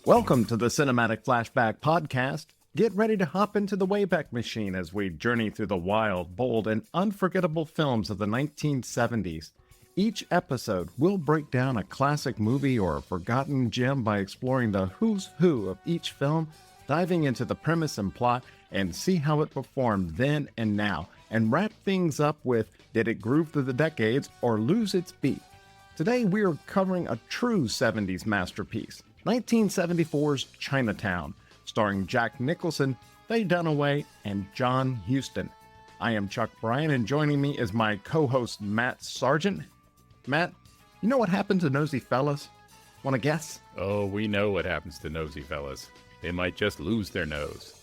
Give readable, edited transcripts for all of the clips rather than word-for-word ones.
Welcome to the Cinematic Flashback Podcast. Get ready to hop into the Wayback Machine as we journey through the wild, bold, and unforgettable films of the 1970s. Each episode will break down a classic movie or a forgotten gem by exploring the who's who of each film, diving into the premise and plot, and see how it performed then and now, and wrap things up with, did it groove through the decades or lose its beat? Today we are covering a true 70s masterpiece, 1974's Chinatown, starring Jack Nicholson, Faye Dunaway, and John Huston. I am Chuck Bryan, and joining me is my co-host Matt Sargent. Matt, you know what happened to nosy fellas? Want to guess? Oh, we know what happens to nosy fellas. They might just lose their nose.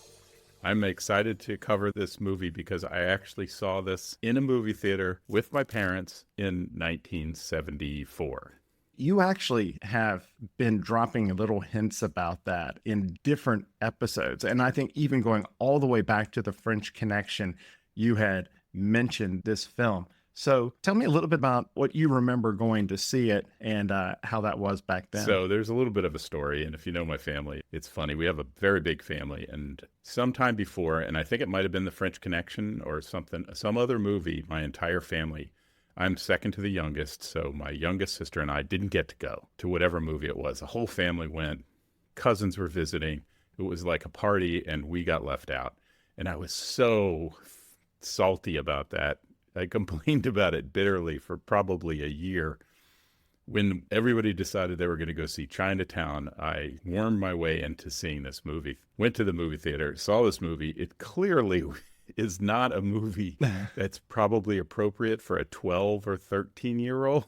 I'm excited to cover this movie because I actually saw this in a movie theater with my parents in 1974. You actually have been dropping little hints about that in different episodes. And I think even going all the way back to the French Connection, you had mentioned this film. So tell me a little bit about what you remember going to see it and how that was back then. So there's a little bit of a story. And if you know my family, it's funny. We have a very big family. And sometime before, and I think it might have been the French Connection or something, some other movie, my entire family, I'm second to the youngest, so my youngest sister and I didn't get to go to whatever movie it was. The whole family went. Cousins were visiting. It was like a party, and we got left out. And I was so salty about that. I complained about it bitterly for probably a year. When everybody decided they were going to go see Chinatown, I wormed my way into seeing this movie. Went to the movie theater, saw this movie. It clearly is not a movie that's probably appropriate for a 12 or 13-year-old.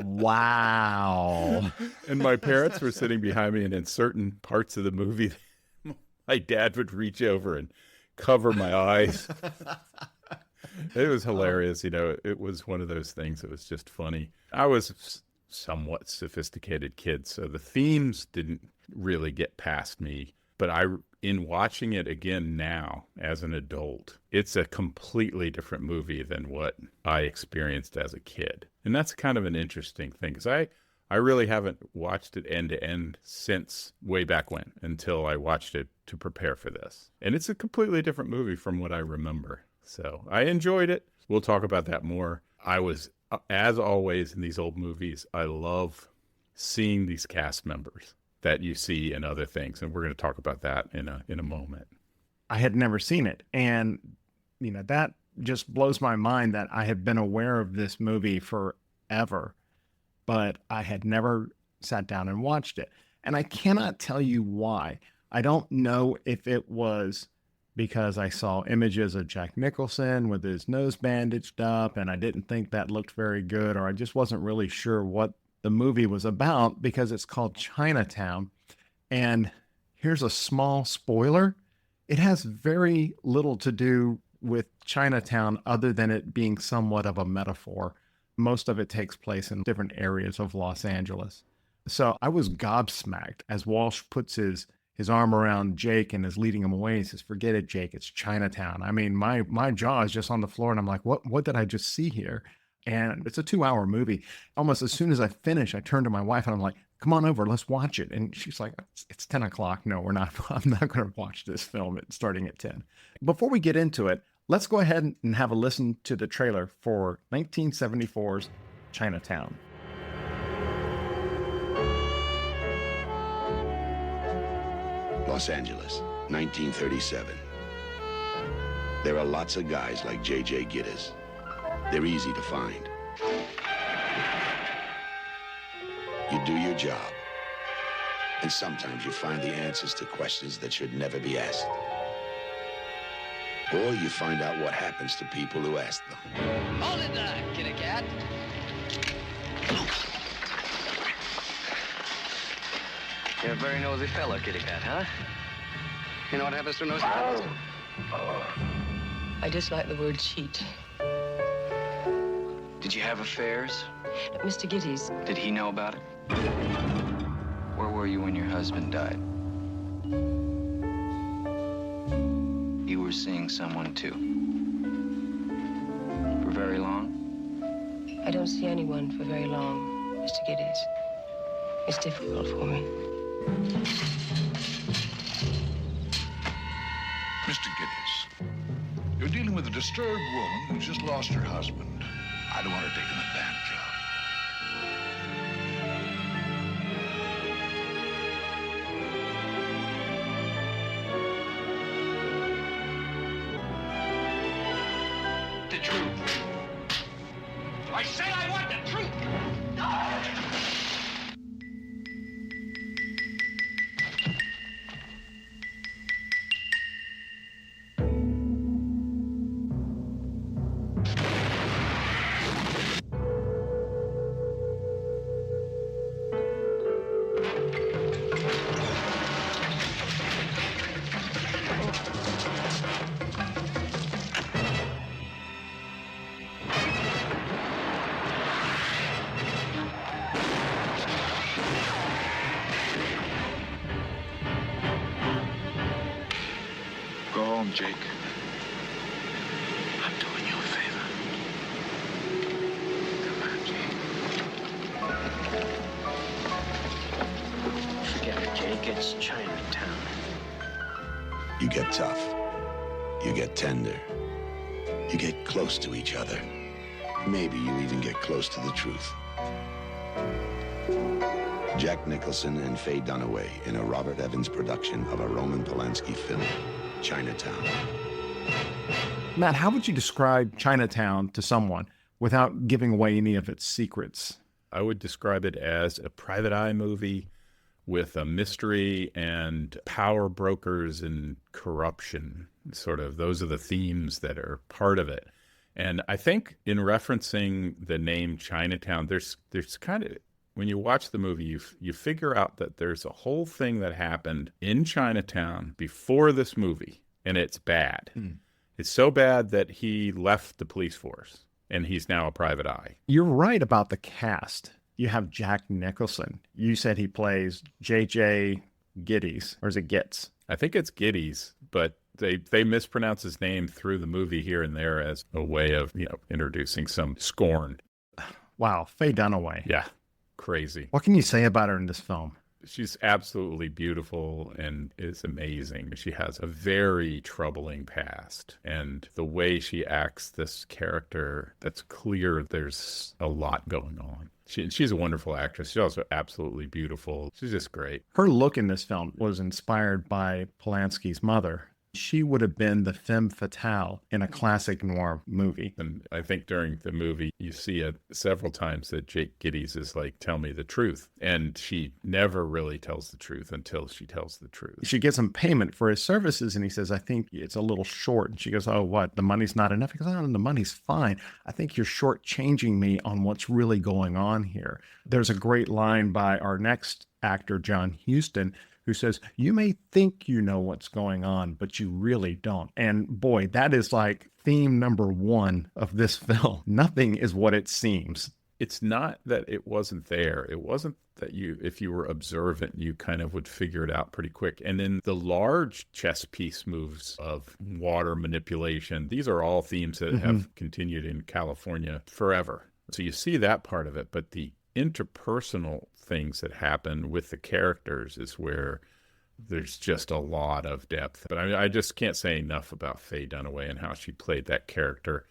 Wow. And my parents were sitting behind me, and in certain parts of the movie, my dad would reach over and cover my eyes. It was hilarious. You know, it was one of those things that was just funny. I was somewhat sophisticated kid, so the themes didn't really get past me. But in watching it again now as an adult, it's a completely different movie than what I experienced as a kid. And that's kind of an interesting thing, because I really haven't watched it end to end since way back when, until I watched it to prepare for this. And it's a completely different movie from what I remember. So I enjoyed it. We'll talk about that more. I was, as always in these old movies, I love seeing these cast members that you see in other things. And we're going to talk about that in a moment. I had never seen it. And, you know, that just blows my mind that I have been aware of this movie forever, but I had never sat down and watched it. And I cannot tell you why. I don't know if it was because I saw images of Jack Nicholson with his nose bandaged up and I didn't think that looked very good, or I just wasn't really sure what the movie was about, because it's called Chinatown. And here's a small spoiler. It has very little to do with Chinatown other than it being somewhat of a metaphor. Most of it takes place in different areas of Los Angeles. So I was gobsmacked as Walsh puts his arm around Jake and is leading him away. He says, "Forget it, Jake, it's Chinatown." I mean, my jaw is just on the floor, and I'm like, what did I just see here? And it's a 2-hour movie. Almost as soon as I finish, I turn to my wife and I'm like, "Come on over, let's watch it." And she's like, it's 10 o'clock. No, we're not. I'm not going to watch this film starting at 10. Before we get into it, let's go ahead and have a listen to the trailer for 1974's Chinatown. Los Angeles, 1937. There are lots of guys like J.J. Gitters. They're easy to find. You do your job, and sometimes you find the answers to questions that should never be asked. Or you find out what happens to people who ask them. Hold it there, kitty cat. You're a very nosy fellow, kitty cat, huh? You know what happens to nosy fellows? I dislike the word cheat. Did you have affairs? Mr. Giddy's. Did he know about it? Where were you when your husband died? You were seeing someone, too. For very long? I don't see anyone for very long, Mr. Giddy's. It's difficult for me. Mr. Giddens, you're dealing with a disturbed woman who just lost her husband. I don't want her taken advantage of. The truth. I said I want the truth. Go home, Jake. I'm doing you a favor. Come on, Jake. Forget it, Jake. It's Chinatown. You get tough. You get tender. You get close to each other. Maybe you even get close to the truth. Jack Nicholson and Faye Dunaway in a Robert Evans production of a Roman Polanski film, Chinatown. Matt, how would you describe Chinatown to someone without giving away any of its secrets? I would describe it as a private eye movie with a mystery and power brokers and corruption. Sort of, those are the themes that are part of it. And I think in referencing the name Chinatown, there's kind of, when you watch the movie, you figure out that there's a whole thing that happened in Chinatown before this movie, and it's bad. It's so bad that he left the police force, and he's now a private eye. You're right about the cast. You have Jack Nicholson. You said he plays J.J. Gittes, or is it Gitz? I think it's Gittes, but they mispronounce his name through the movie here and there as a way of, introducing some scorn. Wow, Faye Dunaway. Yeah, crazy. What can you say about her in this film? She's absolutely beautiful and is amazing. She has a very troubling past, and the way she acts this character, that's clear there's a lot going on. She's a wonderful actress. She's also absolutely beautiful. She's just great. Her look in this film was inspired by Polanski's mother. She would have been the femme fatale in a classic noir movie. And I think during the movie, you see it several times that Jake Gittes is like, tell me the truth. And she never really tells the truth until she tells the truth. She gets him payment for his services, and he says, I think it's a little short. And she goes, oh, what? The money's not enough? He goes, oh, the money's fine. I think you're shortchanging me on what's really going on here. There's a great line by our next actor, John Huston, who says, you may think you know what's going on, but you really don't. And boy, that is like theme number one of this film. Nothing is what it seems. It's not that it wasn't there. It wasn't that if you were observant, you kind of would figure it out pretty quick. And then the large chess piece moves of water manipulation, these are all themes that have continued in California forever. So you see that part of it, but the interpersonal things that happen with the characters is where there's just a lot of depth. But I just can't say enough about Faye Dunaway and how she played that character.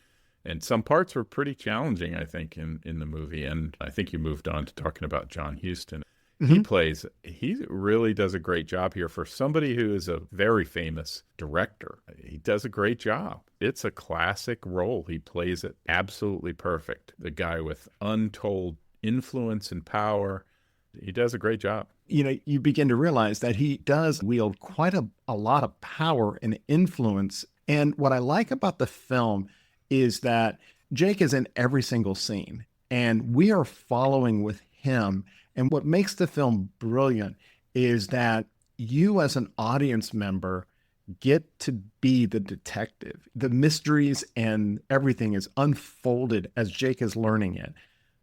And some parts were pretty challenging, I think, in the movie. And I think you moved on to talking about John Huston. He really does a great job here for somebody who is a very famous director. He does a great job. It's a classic role. He plays it absolutely perfect. The guy with untold influence and power. He does a great job. You begin to realize that he does wield quite a lot of power and influence. And what I like about the film is that Jake is in every single scene, and we are following with him. And what makes the film brilliant is that you as an audience member get to be the detective. The mysteries and everything is unfolded as Jake is learning it.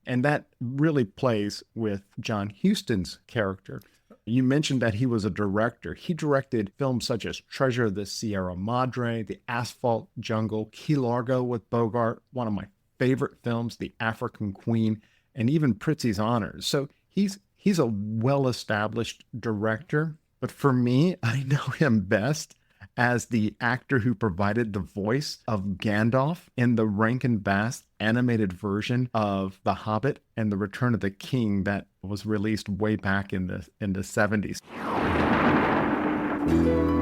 And that really plays with John Huston's character. You mentioned that he was a director. He directed films such as Treasure of the Sierra Madre, The Asphalt Jungle, Key Largo with Bogart, one of my favorite films, The African Queen, and even Prizzi's Honors. So he's He's a well-established director, but for me, I know him best as the actor who provided the voice of Gandalf in the Rankin Bass animated version of The Hobbit and The Return of the King that was released way back in the 70s.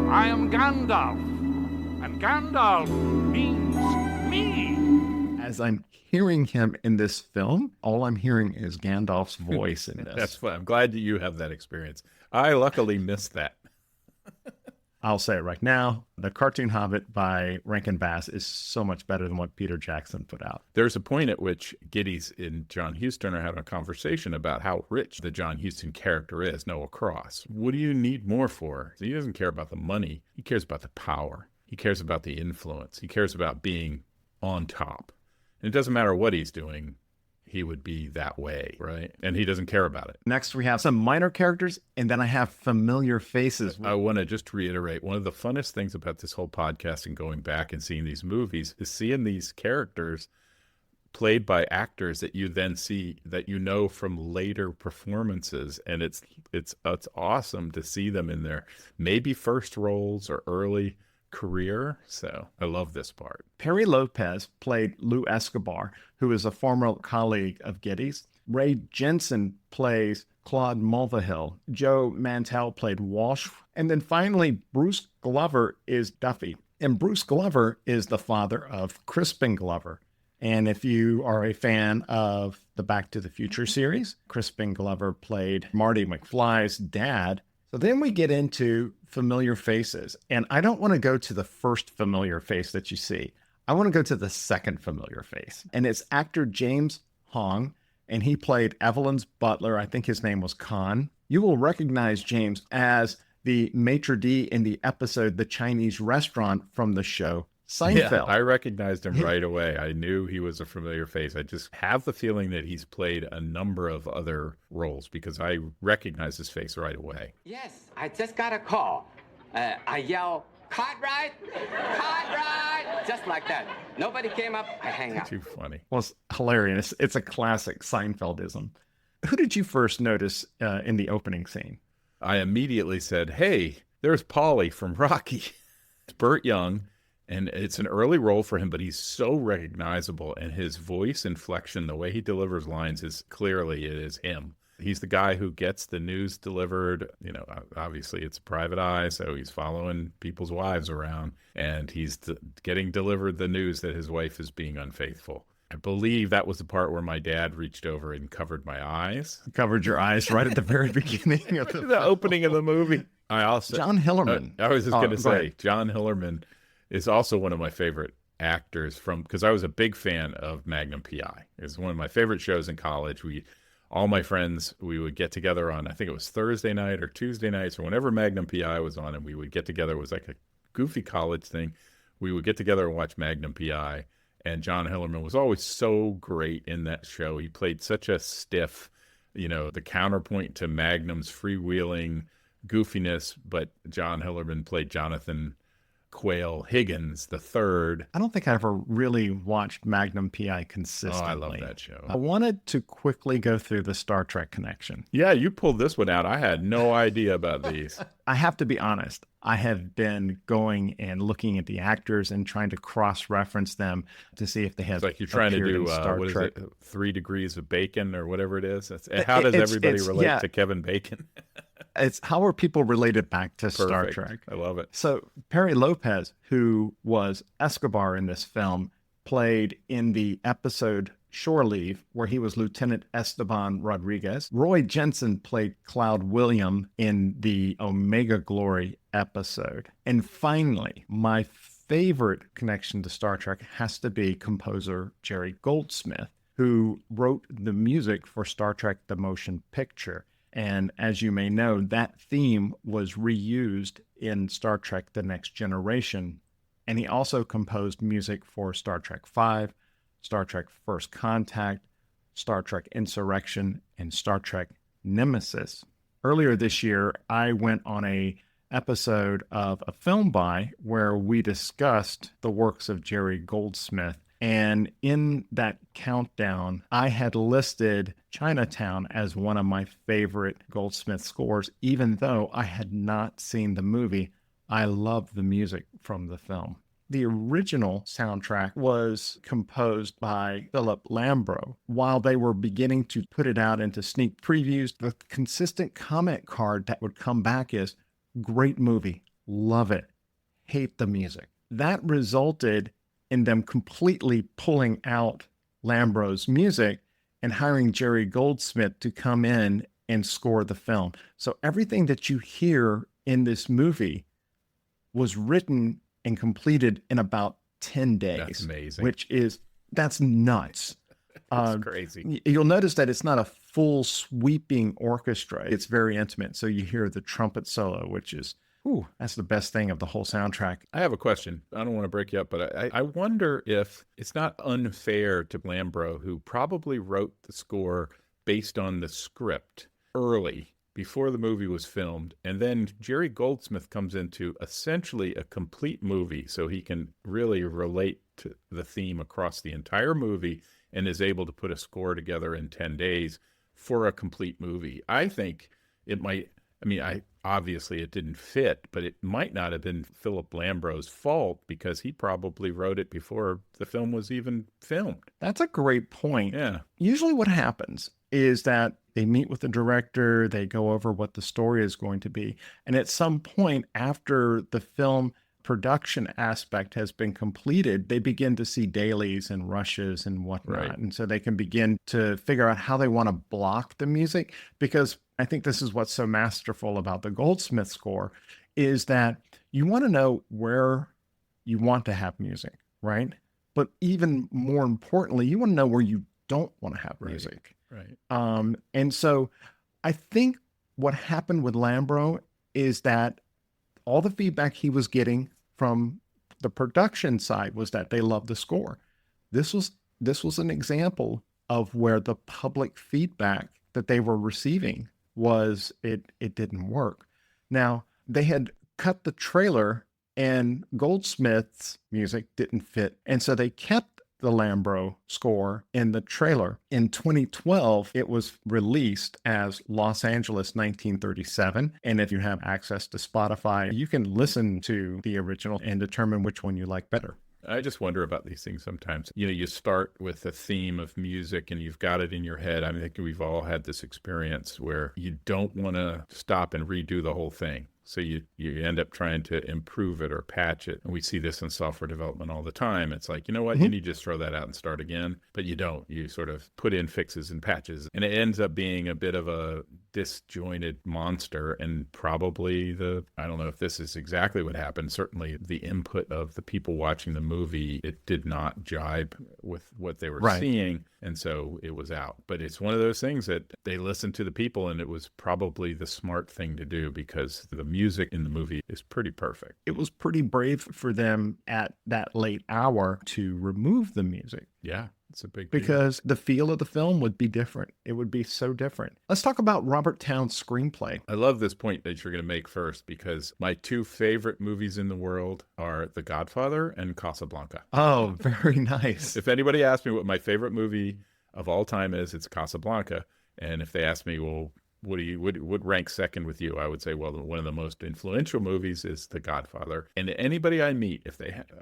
I am Gandalf, and Gandalf means me. As I'm hearing him in this film, all I'm hearing is Gandalf's voice in this. That's fun. I'm glad that you have that experience. I luckily missed that. I'll say it right now. The cartoon Hobbit by Rankin Bass is so much better than what Peter Jackson put out. There's a point at which Gittes and John Huston are having a conversation about how rich the John Huston character is, Noah Cross. What do you need more for? He doesn't care about the money. He cares about the power. He cares about the influence. He cares about being on top. And it doesn't matter what he's doing. He would be that way, right? And he doesn't care about it. Next, we have some minor characters, and then I have familiar faces. I want to just reiterate, one of the funnest things about this whole podcast and going back and seeing these movies is seeing these characters played by actors that you then see, that you know from later performances. And it's awesome to see them in their maybe first roles or early career. So I love this part. Perry Lopez played Lou Escobar, who is a former colleague of Gittes. Ray Jensen plays Claude Mulvihill. Joe Mantell played Walsh. And then finally, Bruce Glover is Duffy. And Bruce Glover is the father of Crispin Glover. And if you are a fan of the Back to the Future series, Crispin Glover played Marty McFly's dad. So then we get into familiar faces. And I don't want to go to the first familiar face that you see. I want to go to the second familiar face. And it's actor James Hong. And he played Evelyn's butler. I think his name was Khan. You will recognize James as the maitre d' in the episode The Chinese Restaurant from the show Seinfeld. Yeah, I recognized him right away. I knew he was a familiar face. I just have the feeling that he's played a number of other roles because I recognize his face right away. Yes, I just got a call. I yell, Cartwright! Cartwright! Just like that. Nobody came up, I hang up. Too funny. Well, it's hilarious. It's a classic Seinfeldism. Who did you first notice in the opening scene? I immediately said, hey, there's Paulie from Rocky. It's Burt Young. And it's an early role for him, but he's so recognizable, and his voice inflection, the way he delivers lines is clearly it is him. He's the guy who gets the news delivered. You know, obviously it's a private eye, so he's following people's wives around, and he's getting delivered the news that his wife is being unfaithful. I believe that was the part where my dad reached over and covered my eyes. Covered your eyes right at the very beginning of the opening of the movie. I also John Hillerman. I was just going to say, John Hillerman is also one of my favorite actors because I was a big fan of Magnum P.I. It was one of my favorite shows in college. All my friends, we would get together on, I think it was Thursday night or Tuesday nights or whenever Magnum P.I. was on, and we would get together. It was like a goofy college thing. We would get together and watch Magnum P.I. And John Hillerman was always so great in that show. He played such a stiff, the counterpoint to Magnum's freewheeling goofiness, but John Hillerman played Jonathan Quayle Higgins the third. I don't think I ever really watched Magnum P.I. consistently. Oh, I love that show. I wanted to quickly go through the Star Trek connection. Yeah, you pulled this one out. I had no idea about these. I have to be honest. I have been going and looking at the actors and trying to cross-reference them to see if they have. It's like you're trying to do what is it, 3 Degrees of Bacon or whatever it is. How does everybody relate to Kevin Bacon? It's how are people related back to Perfect. Star Trek? I love it. So Perry Lopez, who was Escobar in this film, played in the episode Shore Leave, where he was Lieutenant Esteban Rodriguez. Roy Jensen played Cloud William in the Omega Glory episode. And finally, my favorite connection to Star Trek has to be composer Jerry Goldsmith, who wrote the music for Star Trek The Motion Picture. And as you may know, that theme was reused in Star Trek The Next Generation. And he also composed music for Star Trek V, Star Trek First Contact, Star Trek Insurrection, and Star Trek Nemesis. Earlier this year, I went on a episode of A Film By where we discussed the works of Jerry Goldsmith. And in that countdown, I had listed Chinatown as one of my favorite Goldsmith scores, even though I had not seen the movie. I love the music from the film. The original soundtrack was composed by Philip Lambro. While they were beginning to put it out into sneak previews, the consistent comment card that would come back is, great movie, love it, hate the music. That resulted in them completely pulling out Lambro's music and hiring Jerry Goldsmith to come in and score the film. So everything that you hear in this movie was written and completed in about 10 days. That's amazing. That's nuts. That's crazy. You'll notice that it's not a full sweeping orchestra. It's very intimate. So you hear the trumpet solo, which is, that's the best thing of the whole soundtrack. I have a question. I don't want to break you up, but I wonder if it's not unfair to Lambro, who probably wrote the score based on the script early, before the movie was filmed, and then Jerry Goldsmith comes into essentially a complete movie, so he can really relate to the theme across the entire movie and is able to put a score together in 10 days for a complete movie. I think it might, obviously it didn't fit, but it might not have been Philip Lambro's fault because he probably wrote it before the film was even filmed. That's a great point. Yeah. Usually what happens is that they meet with the director, they go over what the story is going to be. And at some point after the film production aspect has been completed, they begin to see dailies and rushes and whatnot. Right. And so they can begin to figure out how they want to block the music, because I think this is what's so masterful about the Goldsmith score is that you want to know where you want to have music, right? But even more importantly, you want to know where you don't want to have music. Right. And so I think what happened with Lambro is that all the feedback he was getting from the production side was that they loved the score. This was an example of where the public feedback that they were receiving was it didn't work. Now, they had cut the trailer and Goldsmith's music didn't fit. And so they kept the Lambro score in the trailer. In 2012, it was released as Los Angeles 1937. And if you have access to Spotify, you can listen to the original and determine which one you like better. I just wonder about these things sometimes. You start with a theme of music and you've got it in your head. I think we've all had this experience where you don't want to stop and redo the whole thing. So you end up trying to improve it or patch it. And we see this in software development all the time. It's like, you know what, you need to just throw that out and start again. But you don't. You sort of put in fixes and patches. And it ends up being a bit of a disjointed monster. And probably I don't know if this is exactly what happened. Certainly the input of the people watching the movie, it did not jibe with what they were seeing. And so it was out. But it's one of those things that they listened to the people, and it was probably the smart thing to do because the music in the movie is pretty perfect. It was pretty brave for them at that late hour to remove the music. Yeah, it's a big deal. Because the feel of the film would be different. It would be so different. Let's talk about Robert Towne's screenplay. I love this point that you're going to make first, because my two favorite movies in the world are The Godfather and Casablanca. Oh, very nice. If anybody asks me what my favorite movie of all time is, it's Casablanca. And if they ask me, well, what ranks second with you? I would say, well, one of the most influential movies is The Godfather. And anybody I meet,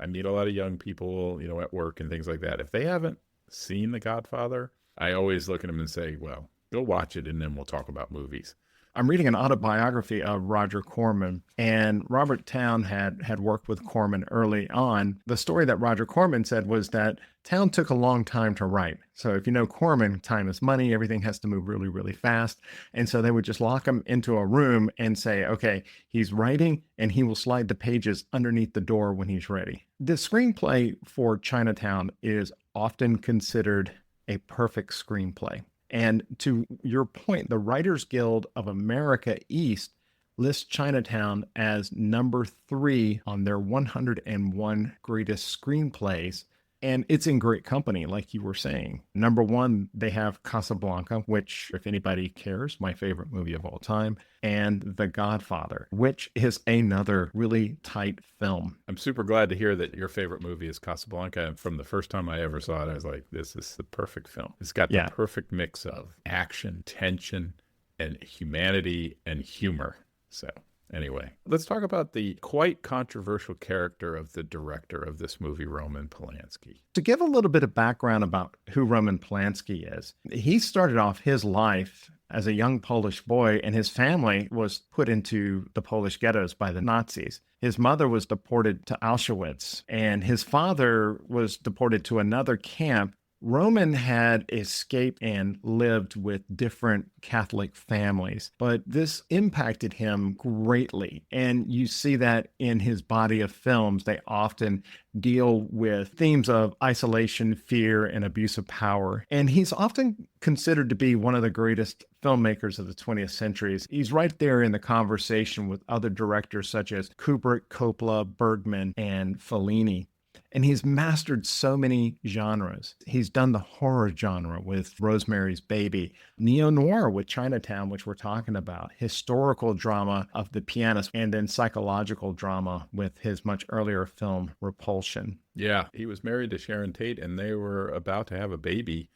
I meet a lot of young people, at work and things like that. If they haven't seen The Godfather, I always look at them and say, well, go watch it and then we'll talk about movies. I'm reading an autobiography of Roger Corman, and Robert Towne had worked with Corman early on. The story that Roger Corman said was that Towne took a long time to write. So if you know Corman, time is money, everything has to move really, really fast. And so they would just lock him into a room and say, okay, he's writing and he will slide the pages underneath the door when he's ready. The screenplay for Chinatown is often considered a perfect screenplay. And to your point, the Writers Guild of America East lists Chinatown as number 3 on their 101 greatest screenplays. And it's in great company, like you were saying. Number one, they have Casablanca, which, if anybody cares, my favorite movie of all time, and The Godfather, which is another really tight film. I'm super glad to hear that your favorite movie is Casablanca. And from the first time I ever saw it, I was like, this is the perfect film. It's got the perfect mix of action, tension, and humanity and humor. So anyway, let's talk about the quite controversial character of the director of this movie, Roman Polanski. To give a little bit of background about who Roman Polanski is, he started off his life as a young Polish boy, and his family was put into the Polish ghettos by the Nazis. His mother was deported to Auschwitz, and his father was deported to another camp. Roman had escaped and lived with different Catholic families, but this impacted him greatly. And you see that in his body of films. They often deal with themes of isolation, fear, and abuse of power. And he's often considered to be one of the greatest filmmakers of the 20th century. He's right there in the conversation with other directors such as Kubrick, Coppola, Bergman, and Fellini. And he's mastered so many genres. He's done the horror genre with Rosemary's Baby, neo-noir with Chinatown, which we're talking about, historical drama of The Pianist, and then psychological drama with his much earlier film, Repulsion. Yeah, he was married to Sharon Tate, and they were about to have a baby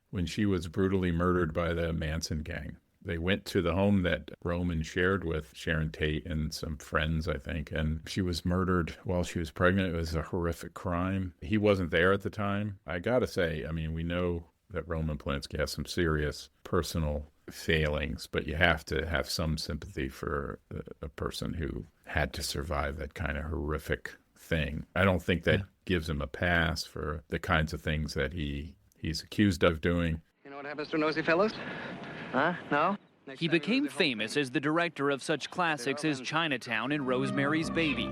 when she was brutally murdered by the Manson gang. They went to the home that Roman shared with Sharon Tate and some friends, I think, and she was murdered while she was pregnant. It was a horrific crime. He wasn't there at the time. I gotta say, I mean, we know that Roman Polanski has some serious personal failings, but you have to have some sympathy for a person who had to survive that kind of horrific thing. I don't think that gives him a pass for the kinds of things that he's accused of doing. You know what happens to nosy fellows? Huh? No? He became famous as the director of such classics as Chinatown and Rosemary's Baby.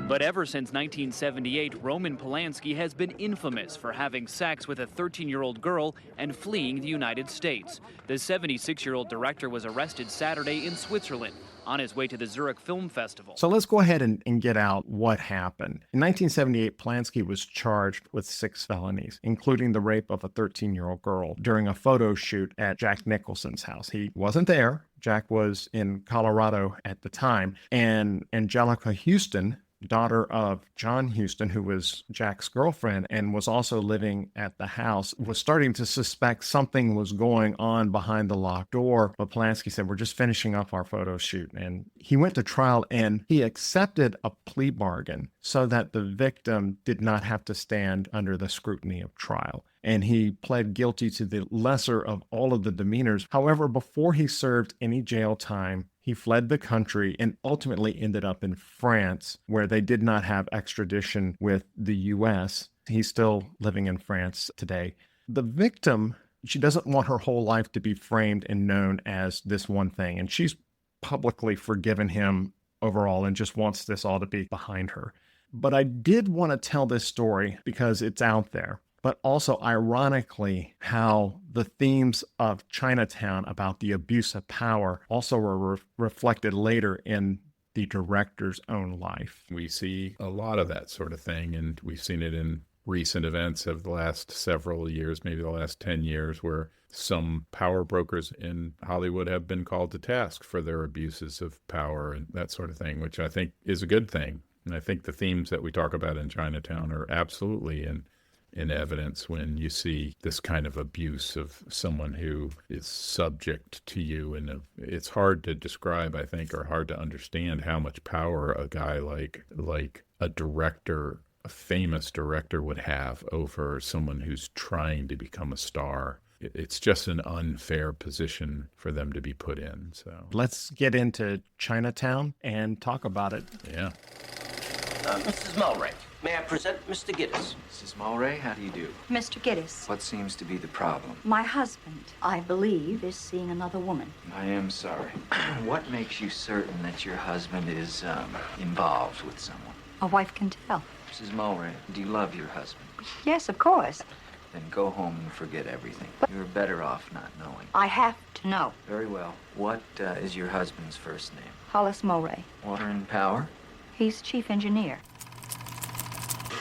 But ever since 1978, Roman Polanski has been infamous for having sex with a 13-year-old girl and fleeing the United States. The 76-year-old director was arrested Saturday in Switzerland on his way to the Zurich Film Festival. So let's go ahead and get out what happened. In 1978, Polanski was charged with 6 felonies, including the rape of a 13-year-old girl during a photo shoot at Jack Nicholson's house. He wasn't there. Jack was in Colorado at the time. And Angelica Huston, daughter of John Huston, who was Jack's girlfriend and was also living at the house, was starting to suspect something was going on behind the locked door. But Polanski said, we're just finishing up our photo shoot. And he went to trial and he accepted a plea bargain so that the victim did not have to stand under the scrutiny of trial. And he pled guilty to the lesser of all of the demeanors. However, before he served any jail time, he fled the country and ultimately ended up in France, where they did not have extradition with the U.S. He's still living in France today. The victim, she doesn't want her whole life to be framed and known as this one thing. And she's publicly forgiven him overall and just wants this all to be behind her. But I did want to tell this story because it's out there. But also, ironically, how the themes of Chinatown about the abuse of power also were reflected later in the director's own life. We see a lot of that sort of thing, and we've seen it in recent events of the last several years, maybe the last 10 years, where some power brokers in Hollywood have been called to task for their abuses of power and that sort of thing, which I think is a good thing. And I think the themes that we talk about in Chinatown are absolutely in evidence when you see this kind of abuse of someone who is subject to you. And it's hard to describe, I think, or hard to understand how much power a guy like a director, a famous director, would have over someone who's trying to become a star. It's just an unfair position for them to be put in. So let's get into Chinatown and talk about it. Yeah. Mrs. Mulray, may I present Mr. Gittes? Mrs. Mulray, how do you do? Mr. Gittes. What seems to be the problem? My husband, I believe, is seeing another woman. I am sorry. What makes you certain that your husband is involved with someone? A wife can tell. Mrs. Mulray, do you love your husband? Yes, of course. Then go home and forget everything. You're better off not knowing. I have to know. Very well. What is your husband's first name? Hollis Mulray. Water and power? He's chief engineer.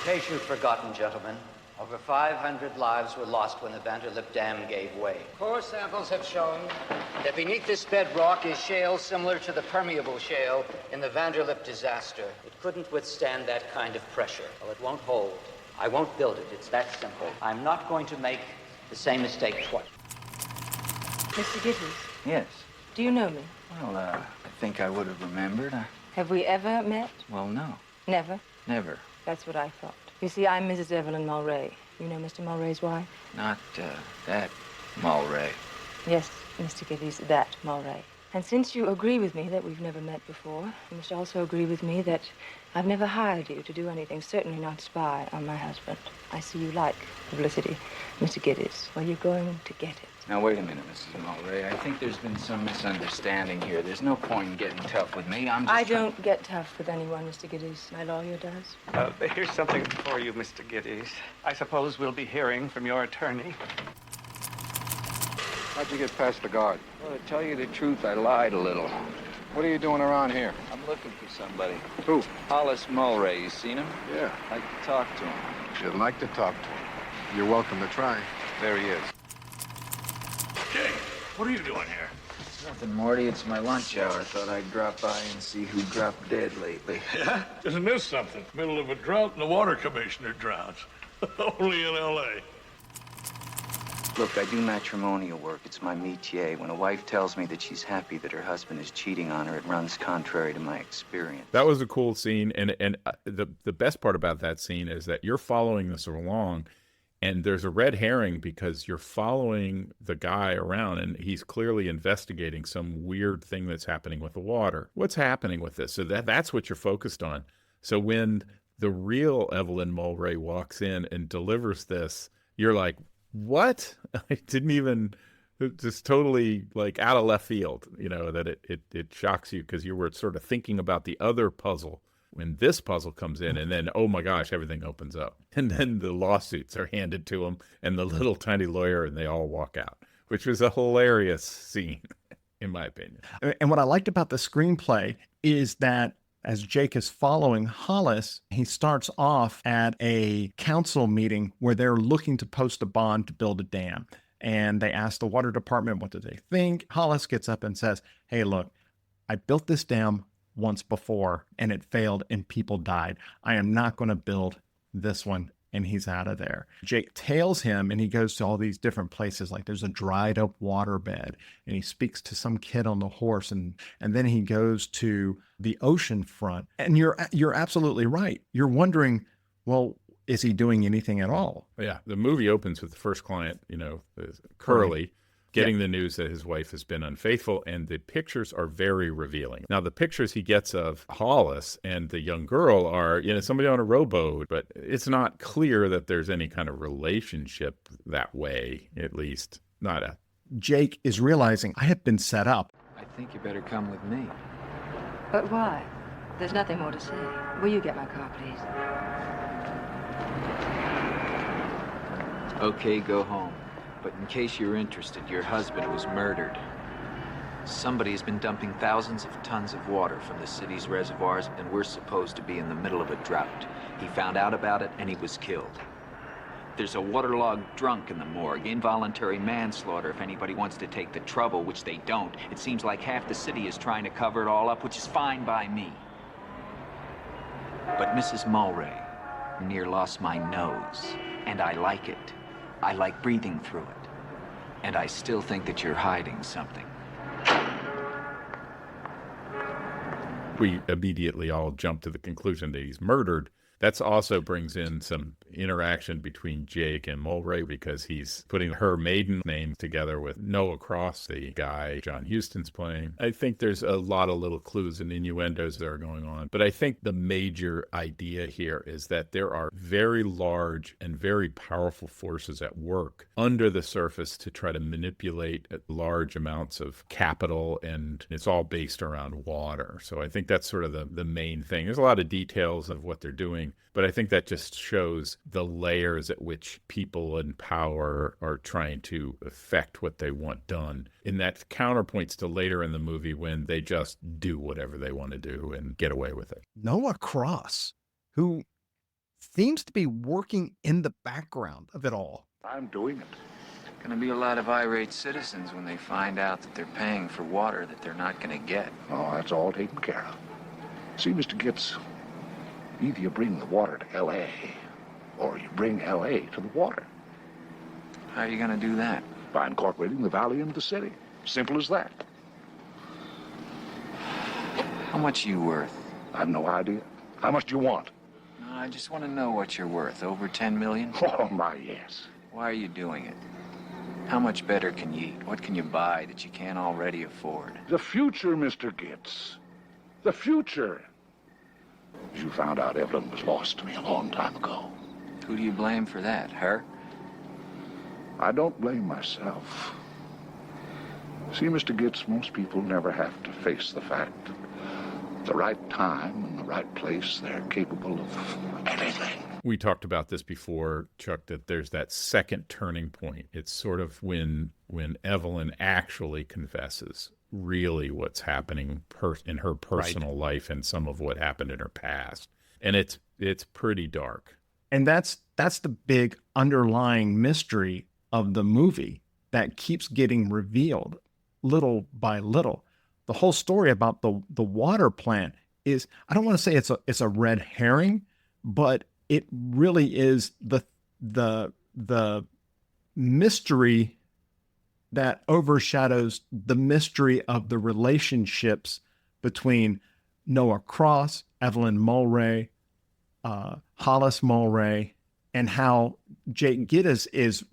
case you've forgotten, gentlemen, over 500 lives were lost when the Vanderlip Dam gave way. Core samples have shown that beneath this bedrock is shale similar to the permeable shale in the Vanderlip disaster. It couldn't withstand that kind of pressure. Well, it won't hold. I won't build it. It's that simple. I'm not going to make the same mistake twice. Mr. Gittys, Yes. do you know me? Well, I think I would have remembered. Have we ever met? Well, no. Never? Never. That's what I thought. You see, I'm Mrs. Evelyn Mulray. You know Mr. Mulray's wife? Not, that Mulray. Yes, Mr. Gittys, that Mulray. And since you agree with me that we've never met before, you must also agree with me that I've never hired you to do anything, certainly not spy on my husband. I see you like publicity, Mr. Gittys. Well, you're going to get it. Now, wait a minute, Mrs. Mulray. I think there's been some misunderstanding here. There's no point in getting tough with me. I don't get tough with anyone, Mr. Gittys. My lawyer does. Here's something for you, Mr. Gittys. I suppose we'll be hearing from your attorney. How'd you get past the guard? Well, to tell you the truth, I lied a little. What are you doing around here? I'm looking for somebody. Who? Hollis Mulray. You seen him? Yeah. I'd like to talk to him. You'd like to talk to him. You're welcome to try. There he is. Jake, what are you doing here? Nothing, Morty. It's my lunch hour. Thought I'd drop by and see who dropped dead lately. Yeah? Isn't this something? Middle of a drought and the water commissioner drowns. Only in L.A. Look, I do matrimonial work. It's my métier. When a wife tells me that she's happy that her husband is cheating on her, it runs contrary to my experience. That was a cool scene, and the best part about that scene is that you're following this along, and there's a red herring because you're following the guy around, and he's clearly investigating some weird thing that's happening with the water. What's happening with this? So that's what you're focused on. So when the real Evelyn Mulray walks in and delivers this, you're like, what? I didn't even, just totally like out of left field, you know, that it shocks you because you were sort of thinking about the other puzzle when this puzzle comes in, and then, oh my gosh, everything opens up. And then the lawsuits are handed to him and the little tiny lawyer, and they all walk out, which was a hilarious scene, in my opinion. And what I liked about the screenplay is that as Jake is following Hollis, he starts off at a council meeting where they're looking to post a bond to build a dam. And they ask the water department, what do they think? Hollis gets up and says, hey, look, I built this dam once before and it failed and people died. I am not going to build this one. And he's out of there. Jake tails him and he goes to all these different places. Like there's a dried up waterbed and he speaks to some kid on the horse. And then he goes to the ocean front. And you're absolutely right. You're wondering, well, is he doing anything at all? Yeah. The movie opens with the first client, you know, Curly, getting the news that his wife has been unfaithful, and the pictures are very revealing. Now, the pictures he gets of Hollis and the young girl are, you know, somebody on a rowboat, but it's not clear that there's any kind of relationship that way, at least not a... Jake is realizing, I have been set up. I think you better come with me. But why? There's nothing more to say. Will you get my car, please? Okay, go home. But in case you're interested, your husband was murdered. Somebody has been dumping thousands of tons of water from the city's reservoirs, and we're supposed to be in the middle of a drought. He found out about it, and he was killed. There's a waterlogged drunk in the morgue, involuntary manslaughter if anybody wants to take the trouble, which they don't. It seems like half the city is trying to cover it all up, which is fine by me. But Mrs. Mulray near lost my nose, and I like it. I like breathing through it. And I still think that you're hiding something. We immediately all jump to the conclusion that he's murdered. That also brings in some interaction between Jake and Mulray because he's putting her maiden name together with Noah Cross, the guy John Huston's playing. I think there's a lot of little clues and innuendos that are going on. But I think the major idea here is that there are very large and very powerful forces at work under the surface to try to manipulate large amounts of capital, and it's all based around water. So I think that's sort of the main thing. There's a lot of details of what they're doing, but I think that just shows the layers at which people in power are trying to affect what they want done. And that counterpoints to later in the movie when they just do whatever they want to do and get away with it. Noah Cross, who seems to be working in the background of it all. I'm doing it. Gonna be a lot of irate citizens when they find out that they're paying for water that they're not gonna get. Oh, that's all taken care of. See, Mr. Gibbs, either you bring the water to L.A. or you bring L.A. to the water. How are you gonna do that? By incorporating the valley into the city. Simple as that. How much are you worth? I've no idea. How much do you want? No, I just want to know what you're worth. Over 10 million? Oh, my, yes. Why are you doing it? How much better can you eat? What can you buy that you can't already afford? The future, Mr. Gibbs. The future. You found out Evelyn was lost to me a long time ago. Who do you blame for that? Her? I don't blame myself. See, Mr. Gibbs, most people never have to face the fact that at the right time and the right place, they're capable of anything. We talked about this before, Chuck, that there's that second turning point. It's sort of when Evelyn actually confesses really what's happening in her personal life and some of what happened in her past. And it's pretty dark. And that's the big underlying mystery of the movie that keeps getting revealed little by little. The whole story about the water plant is, I don't want to say it's a red herring, but it really is the mystery that overshadows the mystery of the relationships between Noah Cross, Evelyn Mulwray, Hollis Mulwray, and how Jake Gittes is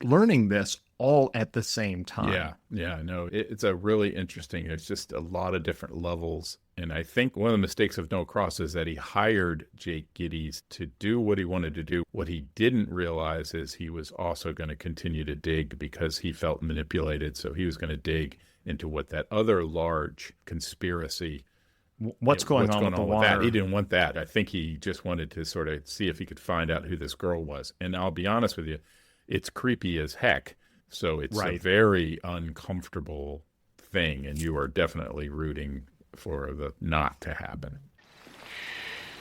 learning this all at the same time. Yeah, no, it's a really interesting, it's just a lot of different levels. And I think one of the mistakes of Noah Cross is that he hired Jake Gittes to do what he wanted to do. What he didn't realize is he was also going to continue to dig because he felt manipulated. So he was going to dig into what that other large conspiracy, what's going on with the water. That. He didn't want that. I think he just wanted to sort of see if he could find out who this girl was. And I'll be honest with you, it's creepy as heck. So it's a very uncomfortable thing, and you are definitely rooting for the not to happen.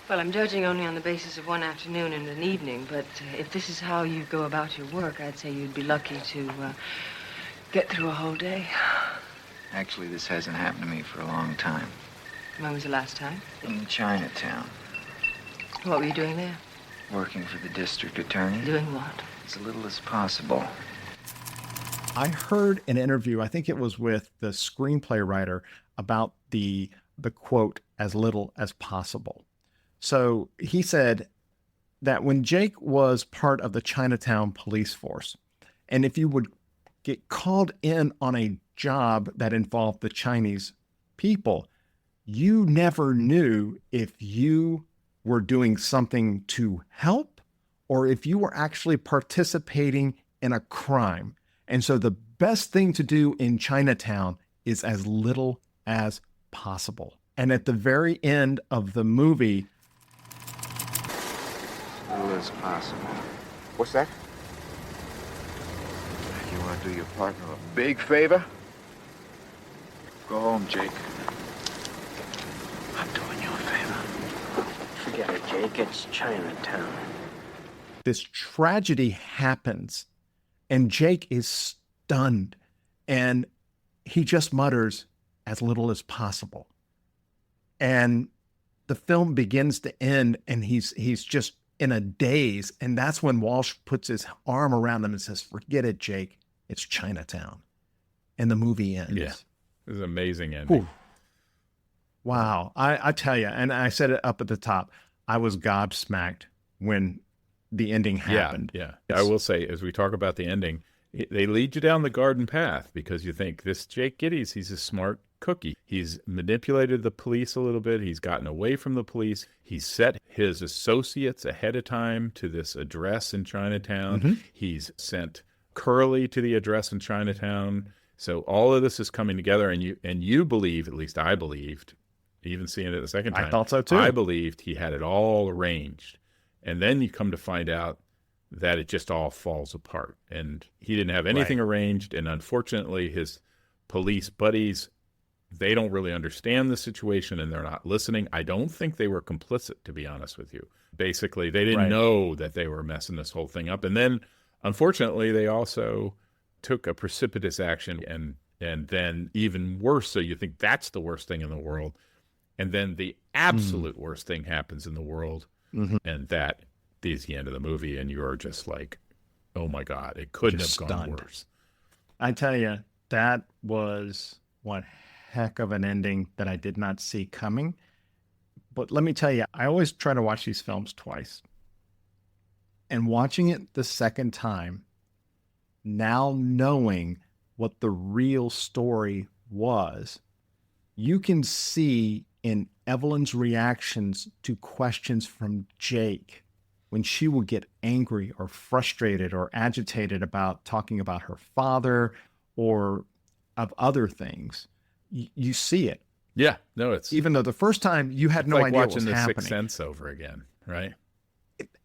Well, I'm judging only on the basis of one afternoon and an evening, but if this is how you go about your work, I'd say you'd be lucky to get through a whole day. Actually, this hasn't happened to me for a long time. When was the last time? In Chinatown. What were you doing there? Working for the district attorney. Doing what? As little as possible. I heard an interview, I think it was with the screenplay writer, about the quote, as little as possible. So he said that when Jake was part of the Chinatown police force, and if you would get called in on a job that involved the Chinese people, you never knew if you were doing something to help or if you were actually participating in a crime. And so the best thing to do in Chinatown is as little as possible. And at the very end of the movie, As little as possible. What's that? You want to do your partner a big favor? Go home, Jake. I'm doing you a favor. Forget it, Jake. It's Chinatown. this tragedy happens and Jake is stunned and he just mutters, as little as possible. And the film begins to end and he's just in a daze. And that's when Walsh puts his arm around him and says, forget it, Jake. It's Chinatown. And the movie ends. Yeah. It was an amazing ending. Whew. Wow. I tell you, and I said it up at the top, I was gobsmacked when the ending happened. Yeah. I will say, as we talk about the ending, they lead you down the garden path because you think this Jake Gittes, he's a smart cookie. He's manipulated the police a little bit. He's gotten away from the police. He's set his associates ahead of time to this address in Chinatown. Mm-hmm. He's sent Curly to the address in Chinatown. So all of this is coming together, and you believe, at least I believed, even seeing it the second time, I thought so too. I believed he had it all arranged. And then you come to find out that it just all falls apart. And he didn't have anything arranged. And unfortunately, his police buddies they don't really understand the situation and they're not listening. I don't think they were complicit, to be honest with you. Basically, they didn't know that they were messing this whole thing up. And then, unfortunately, they also took a precipitous action and then even worse. So you think that's the worst thing in the world. And then the absolute worst thing happens in the world. And that is the end of the movie. And you're just like, oh my God, it couldn't have gone worse. I tell you, that was one heck of an ending that I did not see coming. But let me tell you, I always try to watch these films twice. And watching it the second time, now knowing what the real story was, you can see in Evelyn's reactions to questions from Jake when she will get angry or frustrated or agitated about talking about her father or of other things. You see it. Yeah, no, it's even though the first time you had no like idea what was watching The happening. Sixth Sense over again, right?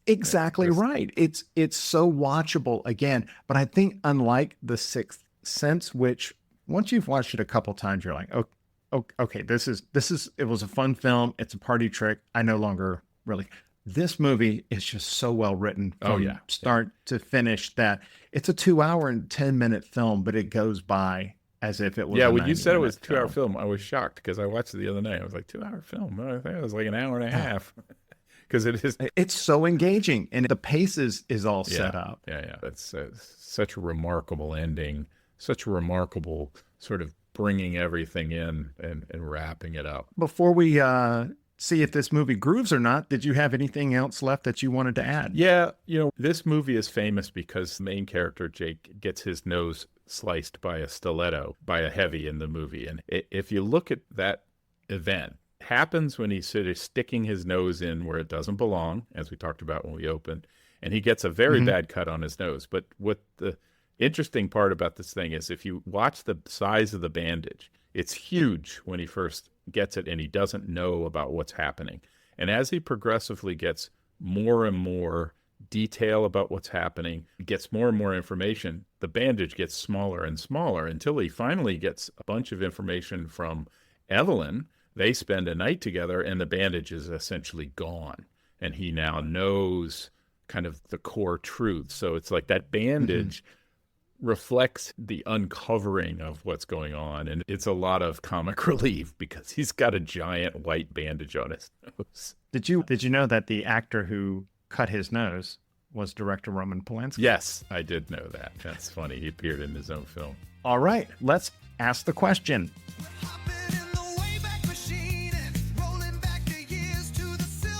Exactly right. It's so watchable again. But I think unlike The Sixth Sense, which once you've watched it a couple times, you're like, oh, okay, this is it was a fun film. It's a party trick. I no longer really. This movie is just so well written from start to finish that it's a 2 hour and 10-minute film, but it goes by as if it was. Yeah, when you said it was a 2 hour film, I was shocked because I watched it the other night. I was like, 2 hour film? I think it was like an hour and a half. Because it's so engaging and the pace is all set up. Yeah. It's such a remarkable ending, such a remarkable sort of bringing everything in and wrapping it up. Before we see if this movie grooves or not, did you have anything else left that you wanted to add? Yeah, this movie is famous because the main character, Jake, gets his nose sliced by a stiletto, by a heavy in the movie. And if you look at that event, happens when he's sort of sticking his nose in where it doesn't belong, as we talked about when we opened, and he gets a very bad cut on his nose. But what the interesting part about this thing is if you watch the size of the bandage, it's huge when he first gets it and he doesn't know about what's happening. And as he progressively gets more and more detail about what's happening, gets more and more information, the bandage gets smaller and smaller until he finally gets a bunch of information from Evelyn. They spend a night together and the bandage is essentially gone. And he now knows kind of the core truth. So it's like that bandage reflects the uncovering of what's going on. And it's a lot of comic relief because he's got a giant white bandage on his nose. Did you know that the actor who cut his nose was director Roman Polanski? Yes, I did know that. That's funny. He appeared in his own film. All right, let's ask the question.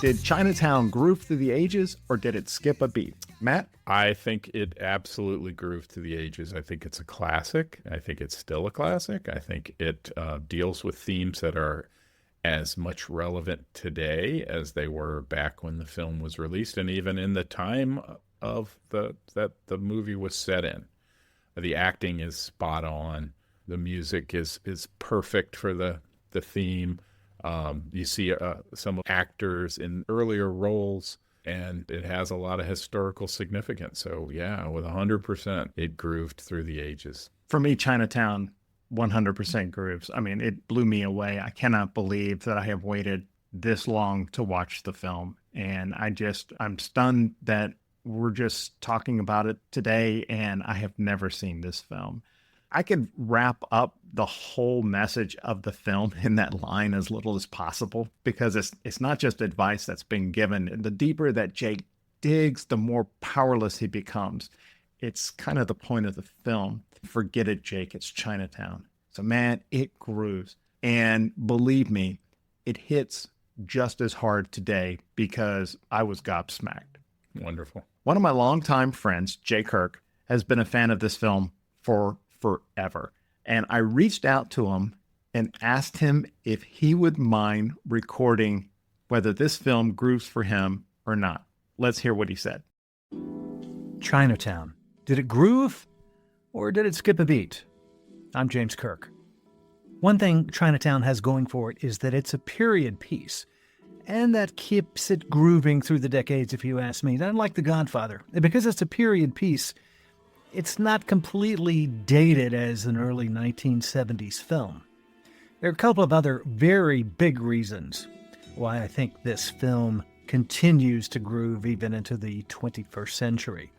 Did Chinatown groove through the ages or did it skip a beat? Matt? I think it absolutely grooved through the ages. I think it's a classic. I think it's still a classic. I think it deals with themes that are as much relevant today as they were back when the film was released and even in the time of that the movie was set in. The acting is spot on. The music is perfect for the theme. You see some actors in earlier roles, and it has a lot of historical significance. So, yeah, with 100%, it grooved through the ages. For me, Chinatown 100% grooves. I mean, it blew me away. I cannot believe that I have waited this long to watch the film. And I'm stunned that we're just talking about it today, and I have never seen this film. I could wrap up the whole message of the film in that line as little as possible because it's not just advice that's being given. The deeper that Jake digs, the more powerless he becomes. It's kind of the point of the film. Forget it, Jake. It's Chinatown. So, man, it grooves. And believe me, it hits just as hard today because I was gobsmacked. Wonderful. One of my longtime friends, Jay Kirk, has been a fan of this film for forever. And I reached out to him and asked him if he would mind recording whether this film grooves for him or not. Let's hear what he said. Chinatown. Did it groove or did it skip a beat? I'm James Kirk. One thing Chinatown has going for it is that it's a period piece, and that keeps it grooving through the decades, if you ask me. Unlike The Godfather, because it's a period piece, it's not completely dated as an early 1970s film. There are a couple of other very big reasons why I think this film continues to groove even into the 21st century.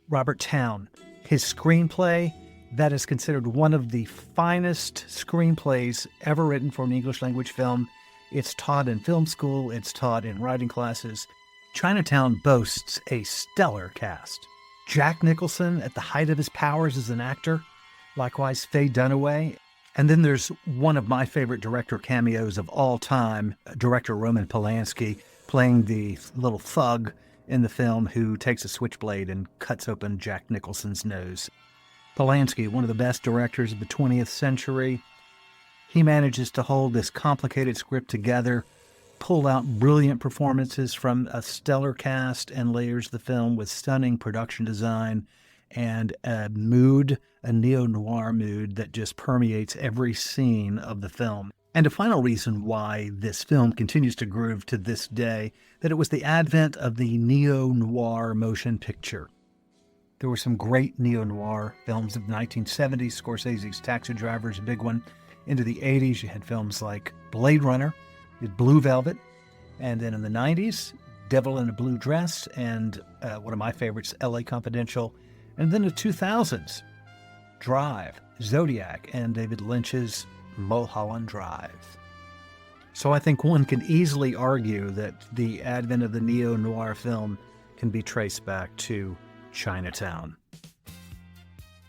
Robert Towne, his screenplay, that is considered one of the finest screenplays ever written for an English language film. It's taught in film school, it's taught in writing classes. Chinatown boasts a stellar cast. Jack Nicholson at the height of his powers as an actor, likewise Faye Dunaway. And then there's one of my favorite director cameos of all time, director Roman Polanski, playing the little thug in the film who takes a switchblade and cuts open Jack Nicholson's nose. Polanski, one of the best directors of the 20th century, he manages to hold this complicated script together, pull out brilliant performances from a stellar cast, and layers the film with stunning production design and a mood, a neo-noir mood that just permeates every scene of the film. And a final reason why this film continues to groove to this day, that it was the advent of the neo-noir motion picture. There were some great neo-noir films of the 1970s. Scorsese's Taxi Driver is a big one. Into the 80s, you had films like Blade Runner, Blue Velvet, and then in the 90s, Devil in a Blue Dress, and one of my favorites, L.A. Confidential. And then the 2000s, Drive, Zodiac, and David Lynch's Mulholland Drive. So I think one can easily argue that the advent of the neo-noir film can be traced back to Chinatown.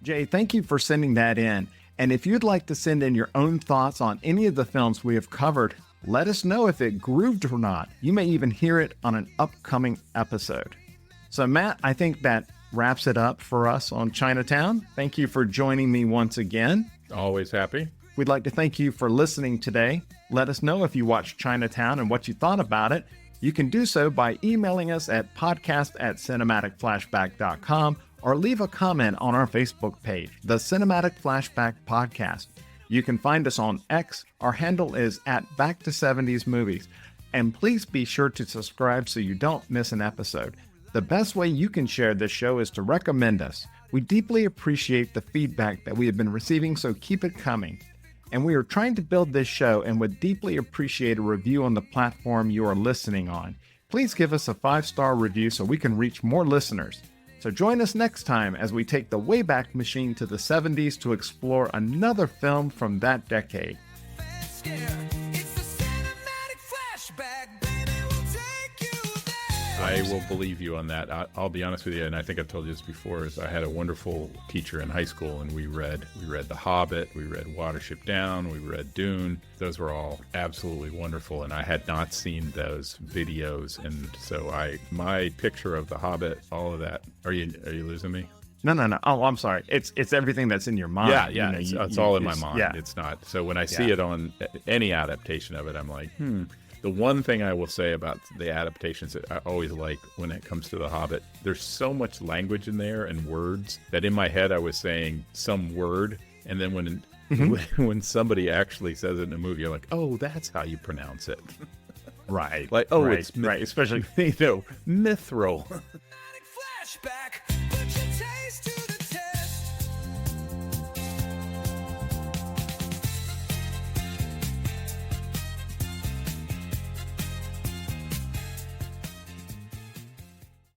Jay, thank you for sending that in. And if you'd like to send in your own thoughts on any of the films we have covered, let us know if it grooved or not. You may even hear it on an upcoming episode. So Matt, I think that wraps it up for us on Chinatown. Thank you for joining me once again. Always happy. We'd like to thank you for listening today. Let us know if you watched Chinatown and what you thought about it. You can do so by emailing us at podcast.cinematicflashback.com or leave a comment on our Facebook page, the Cinematic Flashback Podcast. You can find us on X. Our handle is at Back to 70s Movies. And please be sure to subscribe so you don't miss an episode. The best way you can share this show is to recommend us. We deeply appreciate the feedback that we have been receiving, so keep it coming. And we are trying to build this show and would deeply appreciate a review on the platform you are listening on. Please give us a 5-star review so we can reach more listeners. So join us next time as we take the Wayback Machine to the 70s to explore another film from that decade. I will believe you on that. I'll be honest with you, and I think I've told you this before, is I had a wonderful teacher in high school, and we read The Hobbit, we read Watership Down, we read Dune. Those were all absolutely wonderful, and I had not seen those videos, and so my picture of The Hobbit, all of that. Are you losing me? No. Oh, I'm sorry. It's everything that's in your mind. Yeah. It's all in my mind. Yeah. It's not. So when I see it on any adaptation of it, I'm like, The one thing I will say about the adaptations that I always like when it comes to The Hobbit, there's so much language in there and words that in my head I was saying some word, and then when somebody actually says it in a movie, you're like, oh, that's how you pronounce it. Right. Like, it's right. Especially, mithril.